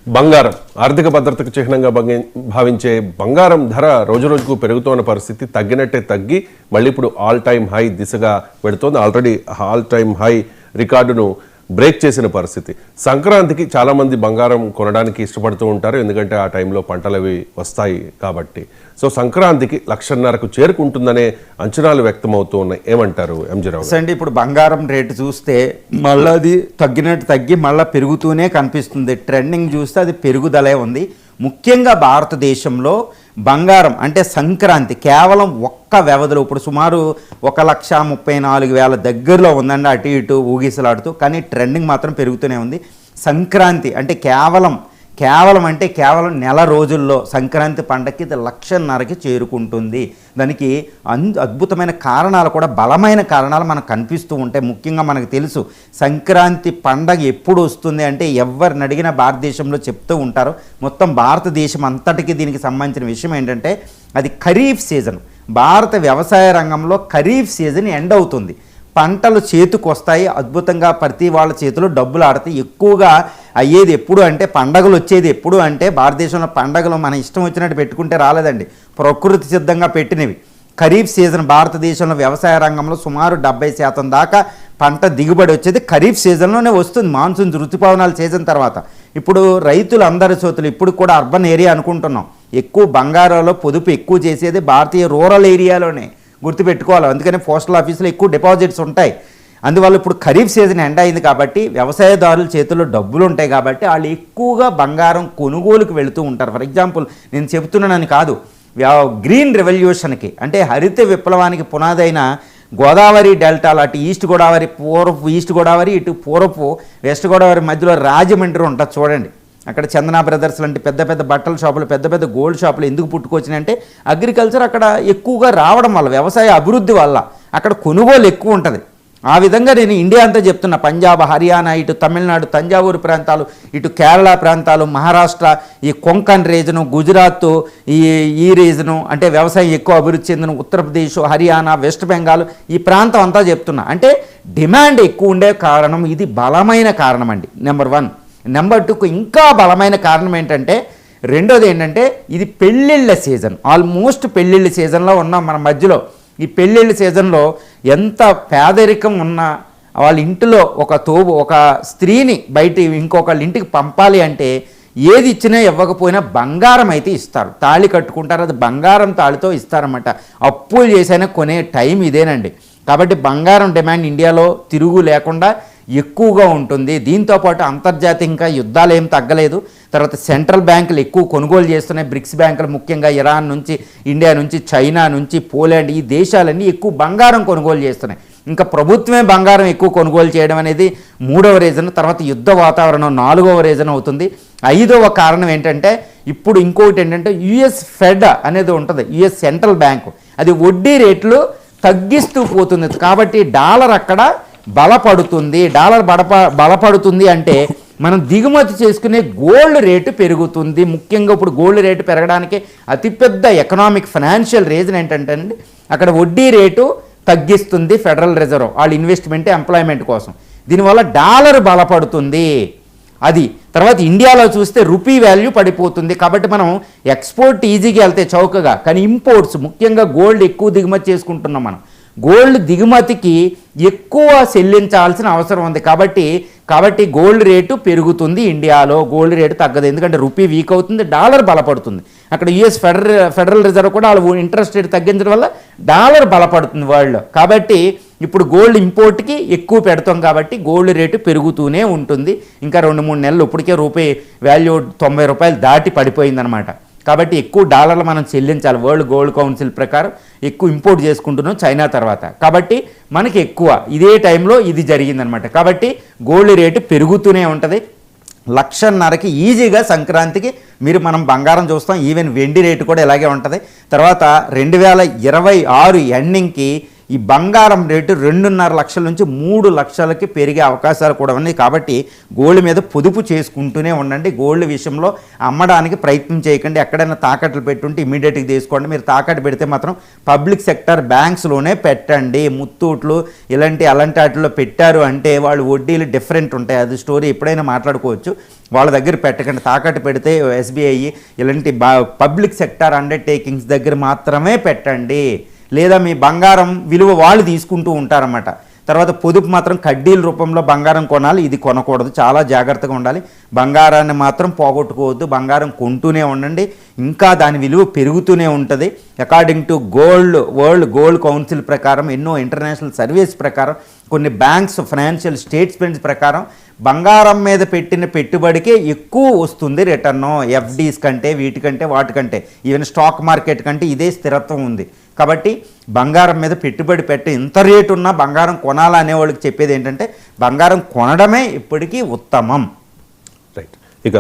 బంగారం ఆర్థిక భద్రతకు చిహ్నంగా భావించే బంగారం ధర రోజురోజుకు పెరుగుతున్న పరిస్థితి తగ్గినట్టే తగ్గి మళ్ళీ ఇప్పుడు ఆల్ టైమ్ హై దిశగా వెళుతోంది. ఆల్రెడీ ఆల్ టైమ్ హై రికార్డును బ్రేక్ చేసిన పరిస్థితి. సంక్రాంతికి చాలామంది బంగారం కొనడానికి ఇష్టపడుతూ ఉంటారు, ఎందుకంటే ఆ టైంలో పంటలు అవి వస్తాయి కాబట్టి. సో సంక్రాంతికి 1,50,000కు చేరుకుంటుందనే అంచనాలు వ్యక్తమవుతూ ఉన్నాయి. ఏమంటారు ఎంజీరావు? అంటే ఇప్పుడు బంగారం రేటు చూస్తే మళ్ళీ అది తగ్గినట్టు తగ్గి మళ్ళీ పెరుగుతూనే కనిపిస్తుంది. ట్రెండింగ్ చూస్తే అది పెరుగుదలే ఉంది. ముఖ్యంగా భారతదేశంలో బంగారం అంటే సంక్రాంతి కేవలం ఒక్క వ్యవధిలో ఇప్పుడు సుమారు 1,34,000 దగ్గరలో ఉందండి, అటు ఇటు ఊగిసలాడుతూ. కానీ ట్రెండింగ్ మాత్రం పెరుగుతూనే ఉంది. సంక్రాంతి అంటే కేవలం నెల రోజుల్లో సంక్రాంతి పండగకి 1,50,000కి చేరుకుంటుంది. దానికి అద్భుతమైన కారణాలు కూడా, బలమైన కారణాలు మనకు కనిపిస్తూ ఉంటాయి. ముఖ్యంగా మనకు తెలుసు సంక్రాంతి పండగ ఎప్పుడు వస్తుంది అంటే ఎవరిని అడిగినా భారతదేశంలో చెప్తూ ఉంటారు. మొత్తం భారతదేశం అంతటికి దీనికి సంబంధించిన విషయం ఏంటంటే అది ఖరీఫ్ సీజన్. భారత వ్యవసాయ రంగంలో ఖరీఫ్ సీజన్ ఎండ్ అవుతుంది. పంటలు చేతికి వస్తాయి, అద్భుతంగా ప్రతి వాళ్ళ చేతిలో డబ్బులు ఆడతాయి. ఎక్కువగా అయ్యేది ఎప్పుడు అంటే పండగలు వచ్చేది ఎప్పుడు అంటే భారతదేశంలో పండగలు మన ఇష్టం వచ్చినట్టు పెట్టుకుంటే రాలేదండి, ప్రకృతి సిద్ధంగా పెట్టినవి. ఖరీఫ్ సీజన్ భారతదేశంలో వ్యవసాయ రంగంలో సుమారు 70% దాకా పంట దిగుబడి వచ్చేది ఖరీఫ్ సీజన్లోనే వస్తుంది. మాన్సూన్ ఋతుపవనాల సీజన్ తర్వాత. ఇప్పుడు రైతులు అందరి చేతులు ఇప్పుడు కూడా అర్బన్ ఏరియా అనుకుంటున్నాం, ఎక్కువ బంగారంలో పొదుపు ఎక్కువ చేసేది భారతీయ రూరల్ ఏరియాలోనే గుర్తుపెట్టుకోవాలి. అందుకని పోస్టల్ ఆఫీసులో ఎక్కువ డిపాజిట్స్ ఉంటాయి. అందువల్ల ఇప్పుడు ఖరీఫ్ సీజన్ ఎండ్ అయింది కాబట్టి వ్యవసాయదారుల చేతుల్లో డబ్బులు ఉంటాయి కాబట్టి వాళ్ళు ఎక్కువగా బంగారం కొనుగోలుకు వెళుతూ ఉంటారు. ఫర్ ఎగ్జాంపుల్ నేను చెబుతున్నానని కాదు, గ్రీన్ రెవల్యూషన్కి అంటే హరిత విప్లవానికి పునాదైన గోదావరి డెల్టాలో అటు ఈస్ట్ గోదావరి ఈస్ట్ గోదావరి ఇటు పూర్వపు వెస్ట్ గోదావరి మధ్యలో రాజమండ్రి ఉంటుంది చూడండి. అక్కడ చందనా బ్రదర్స్ లాంటి పెద్ద పెద్ద బట్టల షాపులు, పెద్ద పెద్ద గోల్డ్ షాపులు ఎందుకు పుట్టుకొచ్చినాయంటే అగ్రికల్చర్ అక్కడ ఎక్కువగా రావడం వల్ల, వ్యవసాయ అభివృద్ధి వల్ల అక్కడ కొనుగోలు ఎక్కువ ఉంటుంది. ఆ విధంగా నేను ఇండియా అంతా చెప్తున్నా, పంజాబ్, హర్యానా, ఇటు తమిళనాడు, తంజావూరు ప్రాంతాలు, ఇటు కేరళ ప్రాంతాలు, మహారాష్ట్ర, ఈ కొంకన్ రీజను, గుజరాత్, ఈ రీజను అంటే వ్యవసాయం ఎక్కువ అభివృద్ధి చెందిన ఉత్తరప్రదేశ్, హర్యానా, వెస్ట్ బెంగాల్ ఈ ప్రాంతం అంతా చెప్తున్నా. అంటే డిమాండ్ ఎక్కువ ఉండే కారణం ఇది బలమైన కారణం అండి, నెంబర్ 1. నెంబర్ 2కు ఇంకా బలమైన కారణం ఏంటంటే, రెండోది ఏంటంటే ఇది పెళ్ళిళ్ళ సీజన్. ఆల్మోస్ట్ పెళ్ళిళ్ళ సీజన్లో ఉన్నాం మన మధ్యలో. ఈ పెళ్ళిళ్ళ సీజన్లో ఎంత పేదరికం ఉన్నా వాళ్ళ ఇంటిలో ఒక స్త్రీని బయట ఇంకొకళ్ళ ఇంటికి పంపాలి అంటే ఏది ఇచ్చినా ఇవ్వకపోయినా బంగారం అయితే ఇస్తారు, తాళి కట్టుకుంటారు, అది బంగారం తాళితో ఇస్తారన్నమాట. అప్పులు చేసైనా కొనే టైం ఇదేనండి. కాబట్టి బంగారం డిమాండ్ ఇండియాలో తిరుగు లేకుండా ఎక్కువగా ఉంటుంది. దీంతోపాటు అంతర్జాతీయంగా యుద్ధాలు ఏం తగ్గలేదు. తర్వాత సెంట్రల్ బ్యాంకులు ఎక్కువ కొనుగోలు చేస్తున్నాయి. బ్రిక్స్ బ్యాంకులు ముఖ్యంగా ఇరాన్ నుంచి, ఇండియా నుంచి, చైనా నుంచి, పోలాండ్ ఈ దేశాలన్నీ ఎక్కువ బంగారం కొనుగోలు చేస్తున్నాయి. ఇంకా ప్రభుత్వమే బంగారం ఎక్కువ కొనుగోలు చేయడం అనేది 3వ రీజన్. తర్వాత యుద్ధ వాతావరణం 4వ రీజన్ అవుతుంది. 5వ కారణం ఏంటంటే ఇప్పుడు ఇంకొకటి ఏంటంటే యుఎస్ ఫెడ్ అనేది ఉంటుంది, యుఎస్ సెంట్రల్ బ్యాంకు, అది వడ్డీ రేట్లు తగ్గిస్తూ పోతుంది. కాబట్టి డాలర్ అక్కడ బలపడుతుంది. డాలర్ బలపడుతుంది అంటే మనం దిగుమతి చేసుకునే గోల్డ్ రేటు పెరుగుతుంది. ముఖ్యంగా ఇప్పుడు గోల్డ్ రేటు పెరగడానికి అతిపెద్ద ఎకనామిక్ ఫైనాన్షియల్ రీజన్ ఏంటంటే అక్కడ వడ్డీ రేటు తగ్గిస్తుంది ఫెడరల్ రిజర్వ్, వాళ్ళ ఇన్వెస్ట్మెంట్ ఎంప్లాయ్మెంట్ కోసం. దీనివల్ల డాలర్ బలపడుతుంది. అది తర్వాత ఇండియాలో చూస్తే రూపీ వాల్యూ పడిపోతుంది. కాబట్టి మనం ఎక్స్పోర్ట్ ఈజీగా వెళ్తే చౌకగా, కానీ ఇంపోర్ట్స్ ముఖ్యంగా గోల్డ్ ఎక్కువ దిగుమతి చేసుకుంటున్నాం మనం. గోల్డ్ దిగుమతికి ఎక్కువ చెల్లించాల్సిన అవసరం ఉంది. కాబట్టి గోల్డ్ రేటు పెరుగుతుంది ఇండియాలో, గోల్డ్ రేటు తగ్గదు. ఎందుకంటే రూపీ వీక్ అవుతుంది, డాలర్ బలపడుతుంది. అక్కడ యుఎస్ ఫెడరల్ రిజర్వ్ కూడా వాళ్ళు ఇంట్రెస్ట్ రేట్ తగ్గించడం వల్ల డాలర్ బలపడుతుంది వరల్డ్లో. కాబట్టి ఇప్పుడు గోల్డ్ ఇంపోర్ట్కి ఎక్కువ పెడతాం కాబట్టి గోల్డ్ రేటు పెరుగుతూనే ఉంటుంది. ఇంకా 2-3 నెలలు ఇప్పటికే రూపీ వాల్యూ 90 రూపాయలు దాటి పడిపోయిందనమాట. కాబట్టి ఎక్కువ డాలర్లు మనం చెల్లించాలి. వరల్డ్ గోల్డ్ కౌన్సిల్ ప్రకారం ఎక్కువ ఇంపోర్ట్ చేసుకుంటున్నాం చైనా తర్వాత. కాబట్టి మనకి ఎక్కువ ఇదే టైంలో ఇది జరిగిందనమాట. కాబట్టి గోల్డ్ రేటు పెరుగుతూనే ఉంటుంది. 1,50,000కి ఈజీగా సంక్రాంతికి మనం బంగారం చూస్తాం. ఈవెన్ వెండి రేటు కూడా ఇలాగే ఉంటుంది. తర్వాత 2026 ఎండింగ్కి ఈ బంగారం రేటు 2.5 లక్షల నుంచి 3 లక్షలకి పెరిగే అవకాశాలు కూడా ఉన్నాయి. కాబట్టి గోల్డ్ మీద పొదుపు చేసుకుంటూనే ఉండండి. గోల్డ్ విషయంలో అమ్మడానికి ప్రయత్నం చేయకండి. ఎక్కడైనా తాకట్లు పెట్టుంటే ఇమీడియట్గా తీసుకోండి. మీరు తాకట్టు పెడితే మాత్రం పబ్లిక్ సెక్టర్ బ్యాంక్స్లోనే పెట్టండి. ముత్తూట్లు అలాంటి వాటిలో పెట్టారు అంటే వాళ్ళు వడ్డీలు డిఫరెంట్ ఉంటాయి. అది స్టోరీ ఎప్పుడైనా మాట్లాడుకోవచ్చు. వాళ్ళ దగ్గర పెట్టకండి. తాకట్టు పెడితే SBI ఇలాంటి పబ్లిక్ సెక్టార్ అండర్టేకింగ్స్ దగ్గర మాత్రమే పెట్టండి. లేదా మీ బంగారం విలువ వాళ్ళు తీసుకుంటూ ఉంటారన్నమాట. తర్వాత పొదుపు మాత్రం కడ్డీల రూపంలో బంగారం కొనాలి. ఇది కొనకూడదు. చాలా జాగ్రత్తగా ఉండాలి. బంగారాన్ని మాత్రం పోగొట్టుకోవద్దు. బంగారం కొంటూనే ఉండండి. ఇంకా దాని విలువ పెరుగుతూనే ఉంటుంది. According to world gold council ప్రకారం, ఎన్నో ఇంటర్నేషనల్ సర్వీస్ ప్రకారం, కొన్ని బ్యాంక్స్ ఫైనాన్షియల్ స్టేట్మెంట్స్ ప్రకారం బంగారం మీద పెట్టిన పెట్టుబడికే ఎక్కువ వస్తుంది రిటర్ను. FDs కంటే వాటికంటే ఈవెన్ స్టాక్ మార్కెట్ కంటే ఇదే స్థిరత్వం ఉంది. కాబట్టి బంగారం మీద పెట్టుబడి పెట్టి ఇంత రేటు ఉన్నా బంగారం కొనాలనే వాళ్ళకి చెప్పేది ఏంటంటే బంగారం కొనడమే ఇప్పటికీ ఉత్తమం. రైట్. ఇక